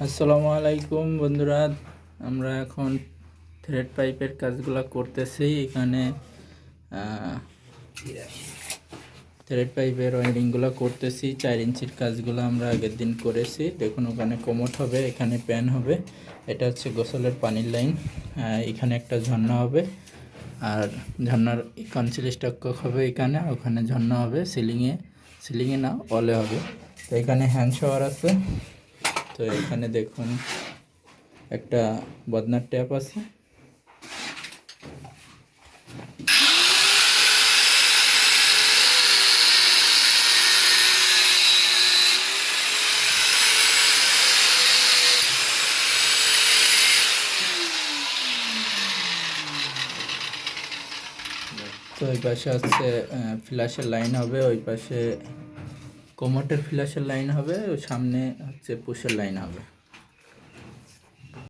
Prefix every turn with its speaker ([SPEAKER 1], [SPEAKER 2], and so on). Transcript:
[SPEAKER 1] আসসালামু আলাইকুম বন্ধুরা, আমরা এখন থ্রেড পাইপের কাজগুলো করতেছি। এখানে থ্রেড পাইপের ওয়ারিংগুলো করতেছি। 4 ইঞ্চির কাজগুলো আমরা আগের দিন করেছি। দেখুন, ওখানে কোমট হবে, এখানে প্যান হবে, এটা হচ্ছে গোসলের পানির লাইন, এখানে একটা ঝর্ণা হবে, আর ঝর্ণার কাউন্সিল স্টক হবে এখানে, ওখানে ঝর্ণা হবে সিলিংয়ে না ওয়ালে হবে। তো এখানে হ্যান্ড শাওয়ার আছে। তো এখানে দেখুন একটা বদনার ট্যাপ আছে। তো ওই পাশে হচ্ছে ফ্ল্যাশের লাইন হবে, ওই পাশে কোমোটের ফ্ল্যাশের লাইন হবে, ওই সামনে হচ্ছে পুশের লাইন হবে।